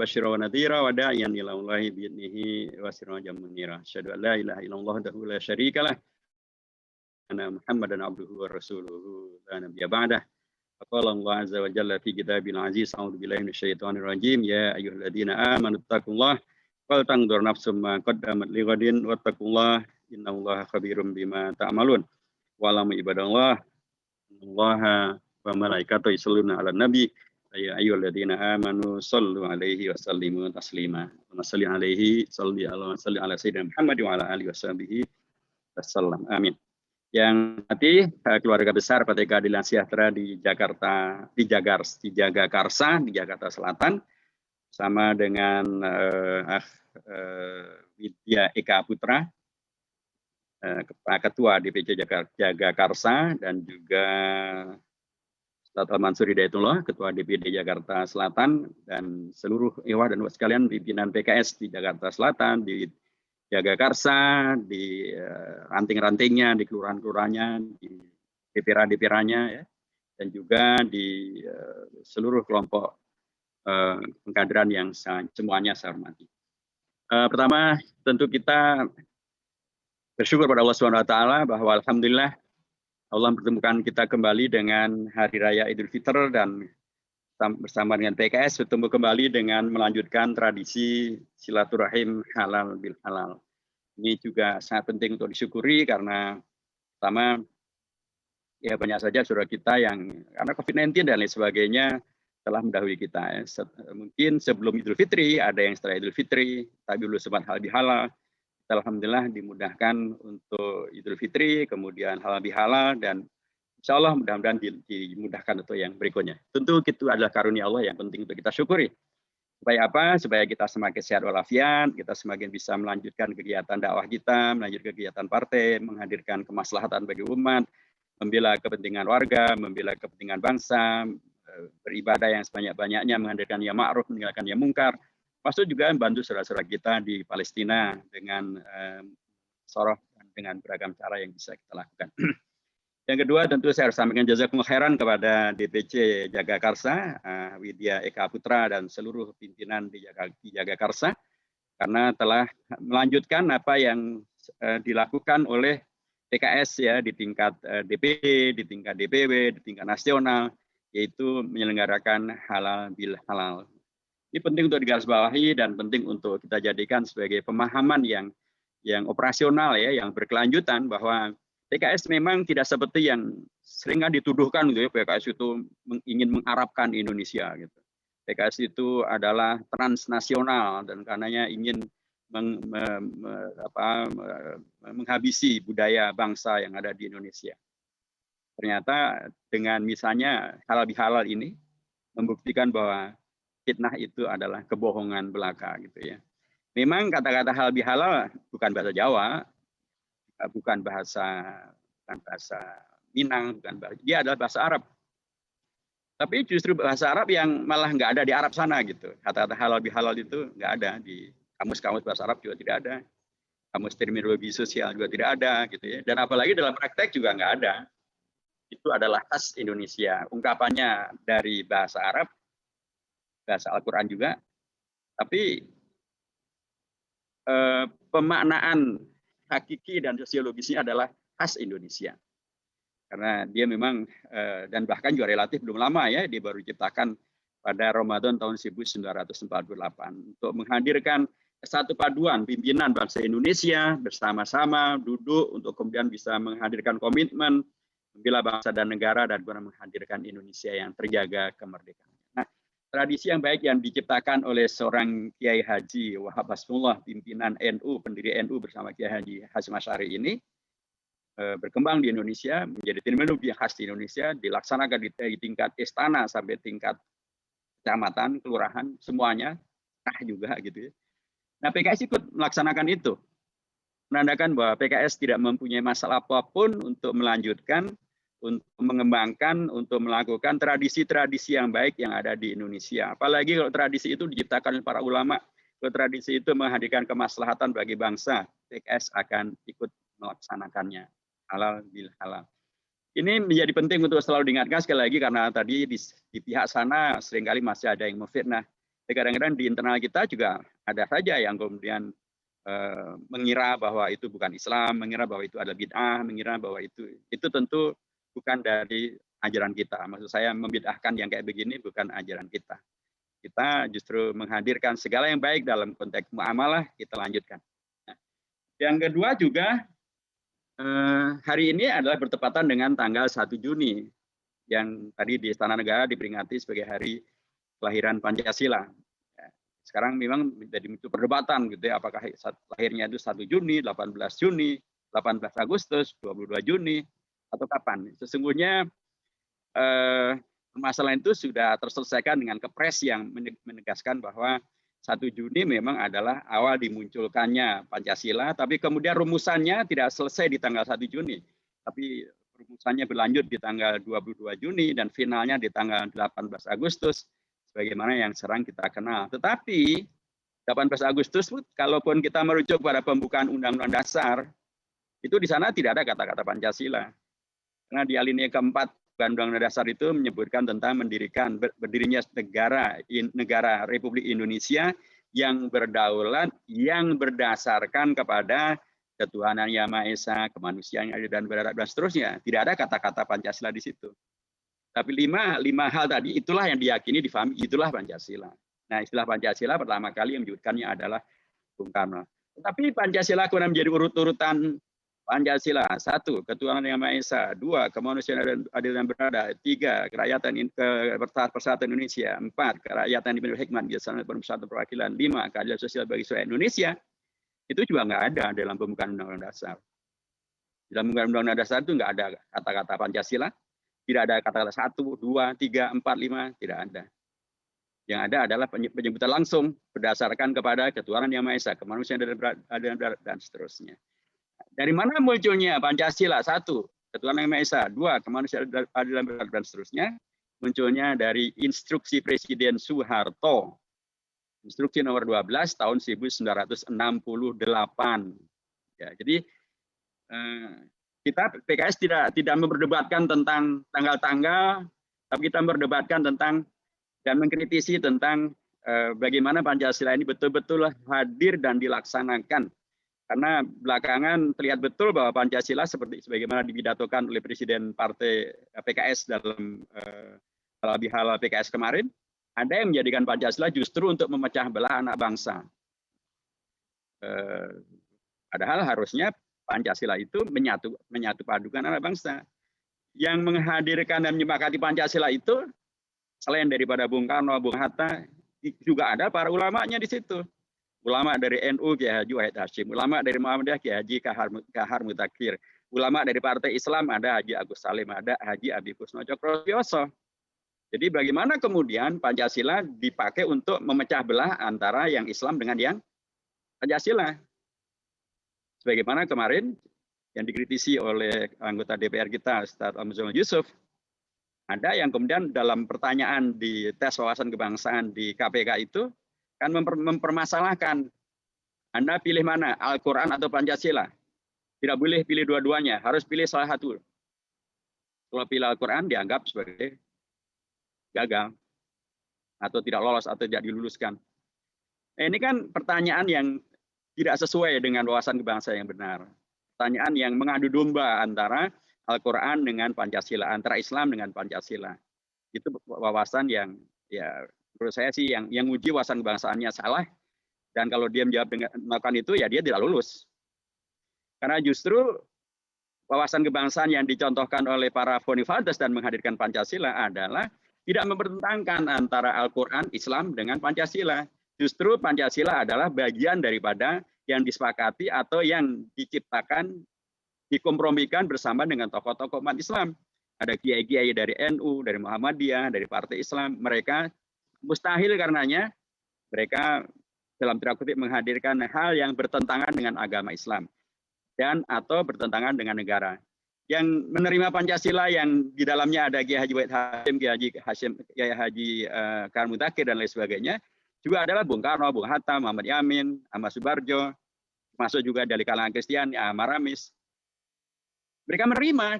basyira wa nadhira wa da'iyan ila Allahi bi idnihi wa sirajan munira. Asyhadu an la ilaha illallah wahdahu la syarikalah anna Muhammadan abduhu wa rasuluhu la nabiyya ba'dah. Qala Allah azza wa jalla fi kitabil aziz a'udzu billahi minasyaitonir rajim ya ayyuhalladzina amanu taqullaha wal tanzur nafsum ma qaddamat lighadin wattaqullaha innallaha khabirum bima ta'malun. Wa lam ibadallah innallaha wa malaikatahu yusholluna 'alan nabi ya ayyuhalladzina amanu shallu 'alaihi wa sallimu taslima. Wa salli 'alaihi salli ala sayyidina Muhammad wa ala alihi washabihi wasallam. Amin. Yang nanti keluarga besar Partai Keadilan Sejahtera di Jakarta, di Jagakarsa, di Jakarta Selatan, sama dengan Widya Eka Putra, Ketua DPC Jagakarsa, dan juga Ustadz Mansur Hidayatullah, Ketua DPD Jakarta Selatan, dan seluruh ikhwah dan sekalian pimpinan PKS di Jakarta Selatan, di Jagakarsa, di ranting-rantingnya, di kelurahan-kelurahannya, di DPR-DPR-nya, ya, dan juga di seluruh kelompok pengkaderan yang semuanya saya hormati. Pertama, tentu kita bersyukur pada Allah SWT bahwa alhamdulillah Allah mempertemukan kita kembali dengan Hari Raya Idul Fitri dan bersama dengan PKS bertemu kembali dengan melanjutkan tradisi silaturahim halal bil halal. Ini juga sangat penting untuk disyukuri karena pertama ya banyak saja saudara kita yang karena COVID-19 dan lain sebagainya telah mendahului kita. Mungkin sebelum Idul Fitri, ada yang setelah Idul Fitri, tapi belum sempat halal bihalal. Alhamdulillah dimudahkan untuk Idul Fitri, kemudian halal bihalal, dan insya Allah mudah-mudahan dimudahkan untuk yang berikutnya. Tentu itu adalah karunia Allah yang penting untuk kita syukuri. Supaya apa? Supaya kita semakin sehat walafiat, kita semakin bisa melanjutkan kegiatan dakwah kita, melanjutkan kegiatan partai, menghadirkan kemaslahatan bagi umat, membela kepentingan warga, membela kepentingan bangsa, beribadah yang sebanyak-banyaknya, menghadirkan yang ma'ruf, meninggalkan yang mungkar. Maksud juga membantu saudara-saudara kita di Palestina dengan soroh dan dengan beragam cara yang bisa kita lakukan. Yang kedua tentu saya harus sampaikan jazakumullah khairan kepada DPC Jagakarsa, Widya Eka Putra dan seluruh pimpinan di Jagakarsa karena telah melanjutkan apa yang dilakukan oleh PKS ya di tingkat DPD, di tingkat DPW, di tingkat nasional, yaitu menyelenggarakan halal bil halal. Ini penting untuk digarisbawahi dan penting untuk kita jadikan sebagai pemahaman yang operasional ya, yang berkelanjutan bahwa PKS memang tidak seperti yang sering dituduhkan gitu ya, PKS itu ingin mengarabkan Indonesia gitu. PKS itu adalah transnasional dan karenanya ingin menghabisi budaya bangsa yang ada di Indonesia. Ternyata dengan misalnya halal bihalal ini membuktikan bahwa fitnah itu adalah kebohongan belaka gitu ya. Memang kata-kata halal bihalal bukan bahasa Jawa, bukan bahasa Minang, dia adalah bahasa Arab. Tapi justru bahasa Arab yang malah nggak ada di Arab sana gitu. Kata-kata halal bihalal itu nggak ada di kamus-kamus bahasa Arab juga tidak ada. Kamus terminologi sosial juga tidak ada gitu ya. Dan apalagi dalam praktek juga nggak ada. Itu adalah khas Indonesia. Ungkapannya dari bahasa Arab, bahasa Al-Quran juga. Tapi pemaknaan hakiki dan sosiologisnya adalah khas Indonesia. Karena dia memang, dan bahkan juga relatif belum lama ya, dia baru diciptakan pada Ramadan tahun 1948. Untuk menghadirkan satu paduan pimpinan bangsa Indonesia bersama-sama duduk untuk kemudian bisa menghadirkan komitmen, membela bangsa dan negara, dan menghadirkan Indonesia yang terjaga kemerdekaan. Nah, tradisi yang baik yang diciptakan oleh seorang Kiai Haji Wahab Hasbullah, pimpinan NU, pendiri NU bersama Kiai Haji Hasyim Asy'ari ini berkembang di Indonesia, menjadi terminologi yang khas di Indonesia, dilaksanakan di tingkat istana sampai tingkat kecamatan, kelurahan, semuanya, juga gitu ya. Nah, PKS ikut melaksanakan itu, menandakan bahwa PKS tidak mempunyai masalah apapun untuk melanjutkan, untuk mengembangkan, untuk melakukan tradisi-tradisi yang baik yang ada di Indonesia. Apalagi kalau tradisi itu diciptakan oleh para ulama, kalau tradisi itu menghadirkan kemaslahatan bagi bangsa, PKS akan ikut melaksanakannya. Halal bil halal. Ini menjadi penting untuk selalu diingatkan sekali lagi karena tadi di pihak sana seringkali masih ada yang memfitnah. Kadang-kadang di internal kita juga ada saja yang kemudian mengira bahwa itu bukan Islam, mengira bahwa itu adalah bid'ah, mengira bahwa itu tentu bukan dari ajaran kita. Maksud saya membid'ahkan yang kayak begini bukan ajaran kita. Kita justru menghadirkan segala yang baik dalam konteks muamalah, kita lanjutkan. Nah, yang kedua juga hari ini adalah bertepatan dengan tanggal 1 Juni yang tadi di Istana Negara diperingati sebagai hari kelahiran Pancasila. Sekarang memang menjadi muncul perdebatan gitu ya, apakah lahirnya itu 1 Juni, 18 Juni, 18 Agustus, 22 Juni, atau kapan. Sesungguhnya permasalahan itu sudah terselesaikan dengan Kepres yang menegaskan bahwa 1 Juni memang adalah awal dimunculkannya Pancasila, tapi kemudian rumusannya tidak selesai di tanggal 1 Juni, tapi rumusannya berlanjut di tanggal 22 Juni dan finalnya di tanggal 18 Agustus, sebagaimana yang sekarang kita kenal. Tetapi 18 Agustus, kalaupun kita merujuk pada pembukaan Undang-Undang Dasar, itu di sana tidak ada kata-kata Pancasila. Karena di alinea keempat Undang-Undang Dasar itu menyebutkan tentang berdirinya negara Republik Indonesia yang berdaulat, yang berdasarkan kepada ketuhanan Yang Maha Esa, kemanusiaan yang adil dan beradab dan seterusnya. Tidak ada kata-kata Pancasila di situ. Tapi lima hal tadi itulah yang diyakini, difahami, itulah Pancasila. Nah, istilah Pancasila pertama kali yang menyebutkannya adalah Bung Karno. Tetapi Pancasila kemudian menjadi urut-urutan Pancasila. 1, ketuhanan Yang Maha Esa. 2, kemanusiaan yang adil dan beradab. 3, kerakyatan persatuan Indonesia. 4, kerakyatan di penuh hikmat, bijaksana pemersatu perwakilan. 5, keadilan sosial bagi seluruh Indonesia. Itu juga nggak ada dalam pembukaan Undang-Undang Dasar. Dalam pembukaan Undang-Undang Dasar itu nggak ada kata-kata Pancasila. Tidak ada kata-kata 1, 2, 3, 4, 5, tidak ada. Yang ada adalah penyebutan langsung berdasarkan kepada ketuhanan Yang Maha Esa, kemanusiaan dan seterusnya. Dari mana munculnya Pancasila? 1, ketuhanan Yang Maha Esa. 2, kemanusiaan dan seterusnya. Munculnya dari instruksi Presiden Soeharto. Instruksi nomor 12 tahun 1968. Ya, jadi kita PKS tidak memperdebatkan tentang tanggal-tanggal, tapi kita memperdebatkan tentang dan mengkritisi tentang bagaimana Pancasila ini betul-betul hadir dan dilaksanakan. Karena belakangan terlihat betul bahwa Pancasila sebagaimana dipidatokan oleh Presiden Partai PKS dalam halal PKS kemarin, ada yang menjadikan Pancasila justru untuk memecah belah anak bangsa. Padahal harusnya Pancasila itu menyatu padukan anak bangsa. Yang menghadirkan dan menyepakati Pancasila itu selain daripada Bung Karno, Bung Hatta, juga ada para ulamanya di situ. Ulama dari NU Kiai Haji Wahid Hasyim, ulama dari Muhammadiyah Kiai Haji Kahar Mutakir, ulama dari Partai Islam ada Haji Agus Salim, ada Haji Abi Kusno Cokroyoso. Jadi bagaimana kemudian Pancasila dipakai untuk memecah belah antara yang Islam dengan yang Pancasila? Sebagaimana kemarin yang dikritisi oleh anggota DPR kita, Ustaz Amzul Yusuf, ada yang kemudian dalam pertanyaan di tes wawasan kebangsaan di KPK itu kan mempermasalahkan, Anda pilih mana, Al-Quran atau Pancasila? Tidak boleh pilih dua-duanya, harus pilih salah satu. Kalau pilih Al-Quran dianggap sebagai gagal, atau tidak lolos, atau tidak diluluskan. Ini kan pertanyaan yang tidak sesuai dengan wawasan kebangsaan yang benar. Pertanyaan yang mengadu domba antara Al-Quran dengan Pancasila, antara Islam dengan Pancasila. Itu wawasan yang ya menurut saya sih yang uji wawasan kebangsaannya salah, dan kalau dia menjawab dengan melakukan itu ya dia tidak lulus. Karena justru wawasan kebangsaan yang dicontohkan oleh para founding fathers dan menghadirkan Pancasila adalah tidak mempertentangkan antara Al-Quran, Islam dengan Pancasila. Justru Pancasila adalah bagian daripada yang disepakati atau yang diciptakan, dikompromikan bersama dengan tokoh-tokoh umat Islam. Ada kiai-kiai dari NU, dari Muhammadiyah, dari Partai Islam. Mereka mustahil karenanya mereka dalam tanda kutip menghadirkan hal yang bertentangan dengan agama Islam dan atau bertentangan dengan negara. Yang menerima Pancasila yang di dalamnya ada Kiai Haji Wahid Hasyim, Kiai Haji Kahar Mutakir dan lain sebagainya, juga adalah Bung Karno, Bung Hatta, Muhammad Yamin, Ahmad Subarjo, masuk juga dari kalangan Kristen, Ahmad Ramis. Mereka menerima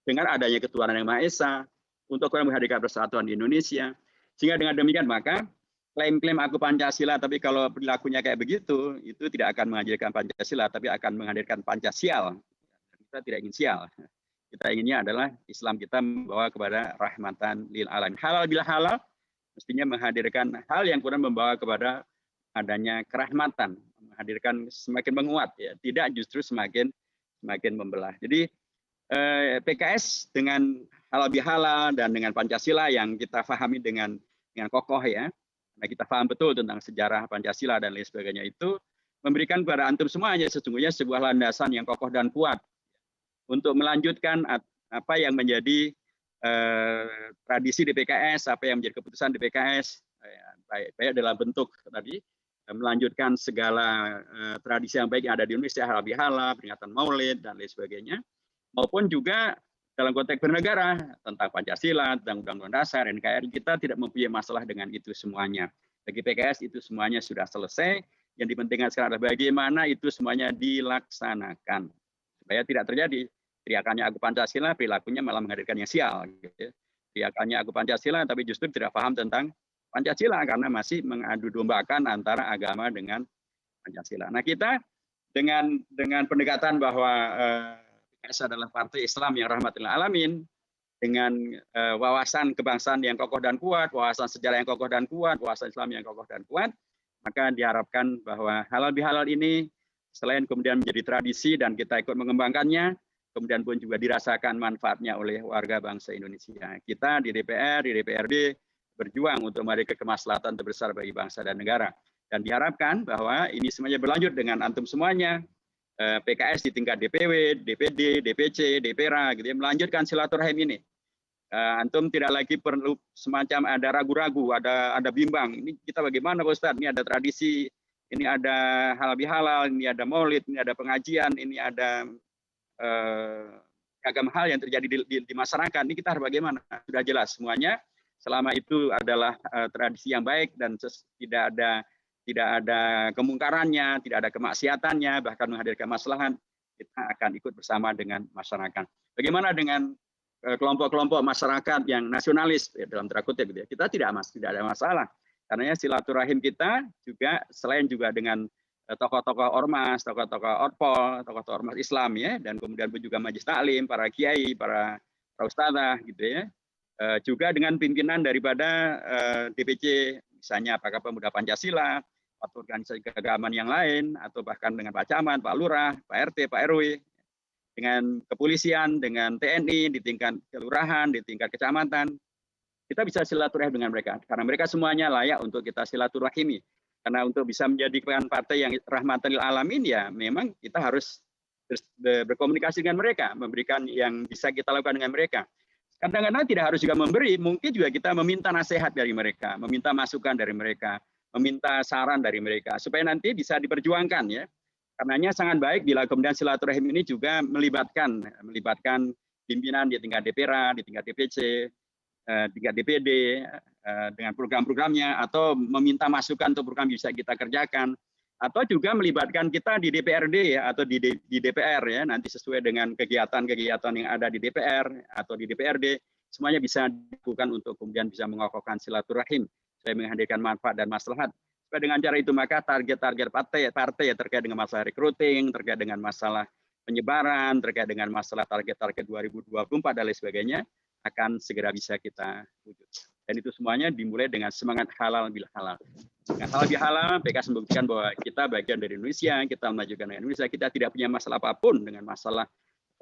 dengan adanya ketuhanan Yang Maha Esa untuk menghadirkan persatuan di Indonesia, Sehingga dengan demikian maka klaim-klaim aku Pancasila tapi kalau perilakunya kayak begitu, itu tidak akan menghadirkan Pancasila tapi akan menghadirkan Pancasial. Kita tidak ingin sial. Kita inginnya adalah Islam kita membawa kepada rahmatan lil alamin. Halal bila halal mestinya menghadirkan hal yang kemudian membawa kepada adanya kerahmatan, menghadirkan semakin menguat ya, tidak justru semakin membelah. Jadi PKS dengan halal bihalal dan dengan Pancasila yang kita pahami dengan kokoh ya. Nah, kita paham betul tentang sejarah Pancasila dan lain sebagainya itu memberikan kepada antum semuanya sesungguhnya sebuah landasan yang kokoh dan kuat untuk melanjutkan apa yang menjadi tradisi di PKS, apa yang menjadi keputusan di PKS, baik dalam bentuk tadi melanjutkan segala tradisi yang baik yang ada di Indonesia, halal bihalal, peringatan Maulid dan lain sebagainya, maupun juga dalam konteks bernegara tentang Pancasila, tentang Undang-Undang Dasar, NKRI, kita tidak mempunyai masalah dengan itu semuanya. Bagi PKS itu semuanya sudah selesai. Yang dipentingkan sekarang adalah bagaimana itu semuanya dilaksanakan supaya tidak terjadi teriakannya aku Pancasila, perilakunya malah menghadirkan yang sial. Gitu ya. Teriakannya aku Pancasila, tapi justru tidak paham tentang Pancasila karena masih mengadu dombakan antara agama dengan Pancasila. Nah kita dengan pendekatan bahwa PKS adalah partai Islam yang rahmatil alamin, dengan wawasan kebangsaan yang kokoh dan kuat, wawasan sejarah yang kokoh dan kuat, wawasan Islam yang kokoh dan kuat, maka diharapkan bahwa halal bihalal ini selain kemudian menjadi tradisi dan kita ikut mengembangkannya, kemudian pun juga dirasakan manfaatnya oleh warga bangsa Indonesia. Kita di DPR, di DPRD berjuang untuk memberikan kemaslahatan terbesar bagi bangsa dan negara. Dan diharapkan bahwa ini semuanya berlanjut dengan antum semuanya, PKS di tingkat DPW, DPD, DPC, DPRA, gitu ya, melanjutkan silaturahim ini. Antum tidak lagi perlu semacam ada ragu-ragu, ada bimbang. Ini kita bagaimana Pak Ustadz? Ini ada tradisi, ini ada halal bihalal, ini ada maulid, ini ada pengajian, ini ada beragam hal yang terjadi di masyarakat. Ini kita harus bagaimana? Sudah jelas semuanya. Selama itu adalah tradisi yang baik dan tidak ada kemungkarannya, tidak ada kemaksiatannya, bahkan menghadirkan maslahat, kita akan ikut bersama dengan masyarakat. Bagaimana dengan kelompok-kelompok masyarakat yang nasionalis ya, dalam tanda kutip gitu ya. Kita tidak ada masalah karena silaturahim kita juga selain juga dengan tokoh-tokoh ormas, tokoh-tokoh orpol, tokoh-tokoh ormas Islam ya, dan kemudian juga majelis taklim, para kiai, para ustadzah gitu ya. Juga dengan pimpinan daripada DPC misalnya apakah Pemuda Pancasila atau organisasi keagamaan yang lain atau bahkan dengan Pak Camat, Pak Lurah, Pak RT, Pak RW, dengan kepolisian, dengan TNI, di tingkat kelurahan, di tingkat kecamatan, kita bisa silaturahim dengan mereka. Karena mereka semuanya layak untuk kita silaturahimi. Karena untuk bisa menjadikan partai yang rahmatan lil alamin, ya memang kita harus berkomunikasi dengan mereka, memberikan yang bisa kita lakukan dengan mereka. Kadang-kadang tidak harus juga memberi, mungkin juga kita meminta nasihat dari mereka, meminta masukan dari mereka, meminta saran dari mereka, supaya nanti bisa diperjuangkan ya. Karenanya sangat baik bila kemudian silaturahim ini juga melibatkan pimpinan di tingkat DPRA, di tingkat DPC, tingkat DPD dengan program-programnya atau meminta masukan untuk program bisa kita kerjakan atau juga melibatkan kita di DPRD ya atau di DPR ya nanti sesuai dengan kegiatan-kegiatan yang ada di DPR atau di DPRD semuanya bisa dilakukan untuk kemudian bisa mengokohkan silaturahim supaya menghadirkan manfaat dan maslahat. Dengan cara itu maka target-target partai ya terkait dengan masalah recruiting, terkait dengan masalah penyebaran, terkait dengan masalah target-target 2024 dan lain sebagainya akan segera bisa kita wujud. Dan itu semuanya dimulai dengan semangat halal bil halal. Dengan halal bil halal, PKS membuktikan bahwa kita bagian dari Indonesia, kita memajukan Indonesia, kita tidak punya masalah apapun dengan masalah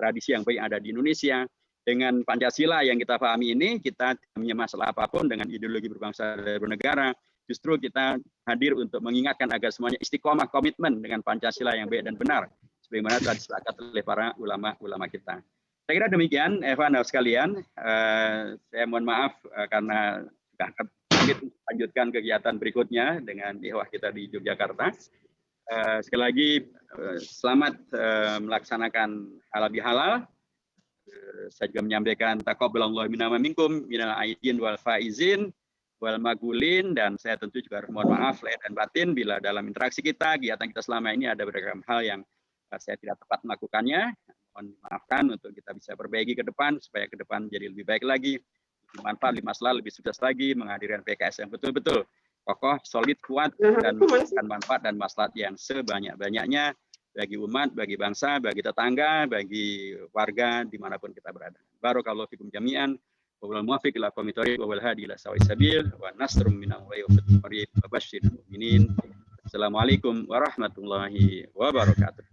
tradisi yang baik yang ada di Indonesia. Dengan Pancasila yang kita pahami ini, kita tidak punya masalah apapun dengan ideologi berbangsa dan bernegara. Justru kita hadir untuk mengingatkan agar semuanya istiqomah komitmen dengan Pancasila yang baik dan benar sebagaimana telah disepakati oleh para ulama kita. Saya kira demikian Evan dan sekalian. Saya mohon maaf karena sudah lanjutkan kegiatan berikutnya dengan ikhwah kita di Yogyakarta. Sekali lagi selamat melaksanakan halal bihalal. Saya juga menyampaikan taqabbalallahu minna wa minkum minal aidin wal faizin wal magulin, dan saya tentu juga harus mohon maaf lahir dan batin bila dalam interaksi kita, kegiatan kita selama ini ada beragam hal yang saya tidak tepat melakukannya. Mohon maafkan untuk kita bisa perbaiki ke depan supaya ke depan menjadi lebih baik lagi. bermanfaat, lebih maslahat, lebih sukses lagi menghadirkan PKS yang betul-betul kokoh, solid, kuat, dan memberikan manfaat dan maslahat yang sebanyak-banyaknya bagi umat, bagi bangsa, bagi tetangga, bagi warga dimanapun kita berada. Barakallahu fikum jami'an. Wal muwaffiq ila aqwamit thoriq wa wal hadi ila sawa'is sabil wa nasrun minallahi wa fathun qarib wa basyiril mu'minin. Assalamualaikum warahmatullahi wabarakatuh.